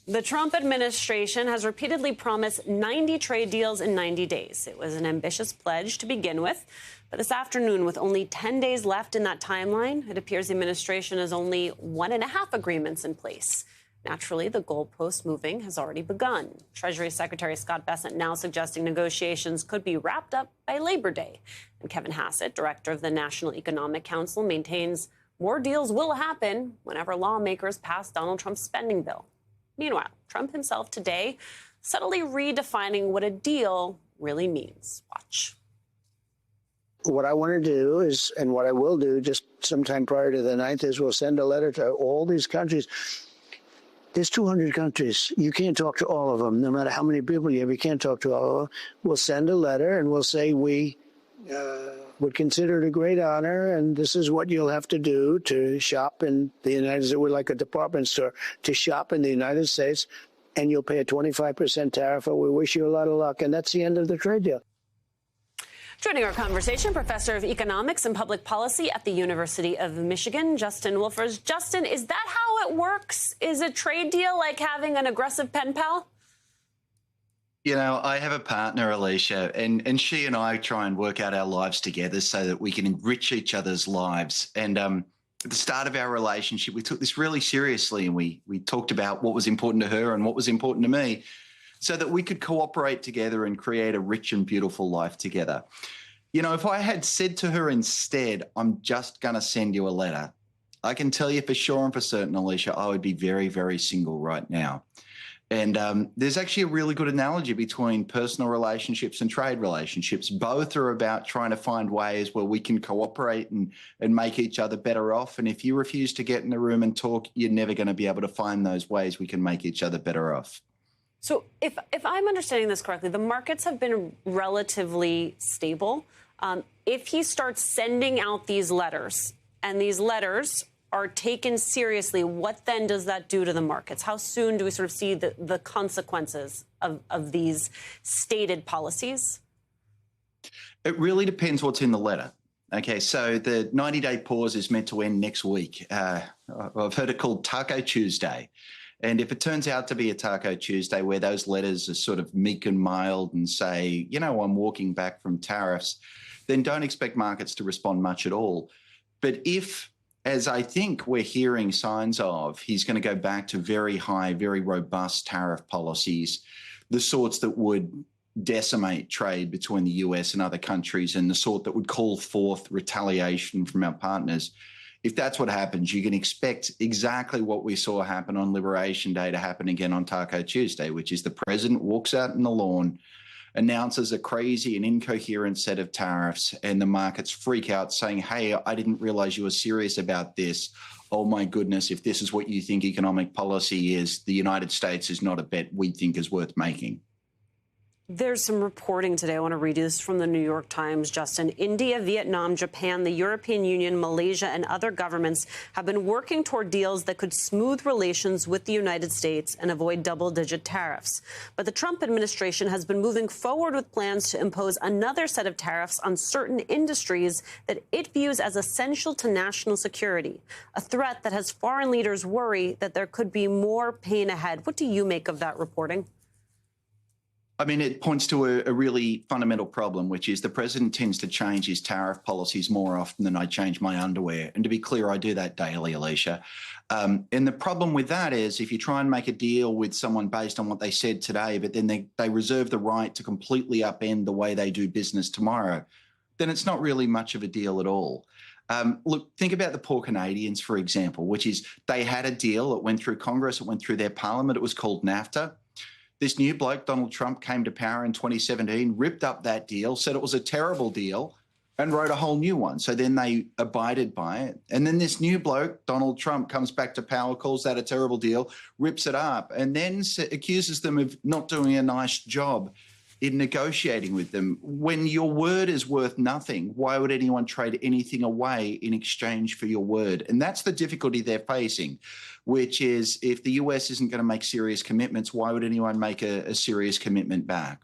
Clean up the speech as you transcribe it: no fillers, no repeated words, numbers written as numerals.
The Trump administration has repeatedly promised 90 trade deals in 90 days. It was an ambitious pledge to begin with. But this afternoon, with only 10 days left in that timeline, it appears the administration has only 1.5 agreements in place. Naturally, the goalpost moving has already begun. Treasury Secretary Scott Bessent now suggesting negotiations could be wrapped up by Labor Day. And Kevin Hassett, director of the National Economic Council, maintains more deals will happen whenever lawmakers pass Donald Trump's spending bill. Meanwhile, Trump himself today subtly redefining what a deal really means. Watch. What I want to do is, and what I will do just sometime prior to the 9th, is we'll send a letter to all these countries. There's 200 countries. You can't talk to all of them, no matter how many people you have. You can't talk to all of them. We'll send a letter and we'll say we would consider it a great honor, and this is what you'll have to do to shop in the United States. We're like a department store, to shop in the United States, and you'll pay a 25% tariff, and we wish you a lot of luck. And that's the end of the trade deal. Joining our conversation, Professor of Economics and Public Policy at the University of Michigan, Justin Wolfers. Justin, is that how it works? Is a trade deal like having an aggressive pen pal? You know, I have a partner, Alicia, and she and I try and work out our lives together so that we can enrich each other's lives. And at the start of our relationship, we took this really seriously, and we talked about what was important to her and what was important to me, so that we could cooperate together and create a rich and beautiful life together. You know, if I had said to her instead, I'm just going to send you a letter, I can tell you for sure and for certain, Alicia, I would be very, very single right now. And there's actually a really good analogy between personal relationships and trade relationships. Both are about trying to find ways where we can cooperate and make each other better off. And if you refuse to get in the room and talk, you're never going to be able to find those ways we can make each other better off. So if I'm understanding this correctly, the markets have been relatively stable. If he starts sending out these letters, and these letters are taken seriously, what then does that do to the markets? How soon do we sort of see the consequences of these stated policies? It really depends what's in the letter. Okay, so the 90-day pause is meant to end next week. I've heard it called Taco Tuesday. And if it turns out to be a Taco Tuesday where those letters are sort of meek and mild and say, you know, I'm walking back from tariffs, then don't expect markets to respond much at all. But if, as I think we're hearing signs of, he's going to go back to very high, very robust tariff policies, the sorts that would decimate trade between the US and other countries, and the sort that would call forth retaliation from our partners. If that's what happens, you can expect exactly what we saw happen on Liberation Day to happen again on Taco Tuesday, which is the president walks out in the lawn, announces a crazy and incoherent set of tariffs, and the markets freak out saying, hey, I didn't realize you were serious about this. Oh, my goodness, if this is what you think economic policy is, the United States is not a bet we think is worth making. There's some reporting today. I want to read you this from the New York Times, Justin. India, Vietnam, Japan, the European Union, Malaysia, and other governments have been working toward deals that could smooth relations with the United States and avoid double-digit tariffs. But the Trump administration has been moving forward with plans to impose another set of tariffs on certain industries that it views as essential to national security, a threat that has foreign leaders worry that there could be more pain ahead. What do you make of that reporting? I mean, it points to a really fundamental problem, which is the president tends to change his tariff policies more often than I change my underwear. And to be clear, I do that daily, Alicia. And the problem with that is if you try and make a deal with someone based on what they said today, but then they reserve the right to completely upend the way they do business tomorrow, then it's not really much of a deal at all. Look, think about the poor Canadians, for example, which is they had a deal. It went through Congress. It went through their parliament. It was called NAFTA. This new bloke, Donald Trump, came to power in 2017, ripped up that deal, said it was a terrible deal, and wrote a whole new one. So then they abided by it. And then this new bloke, Donald Trump, comes back to power, calls that a terrible deal, rips it up, and then accuses them of not doing a nice job in negotiating with them. When your word is worth nothing, why would anyone trade anything away in exchange for your word? And that's the difficulty they're facing, which is if the US isn't going to make serious commitments, why would anyone make a serious commitment back?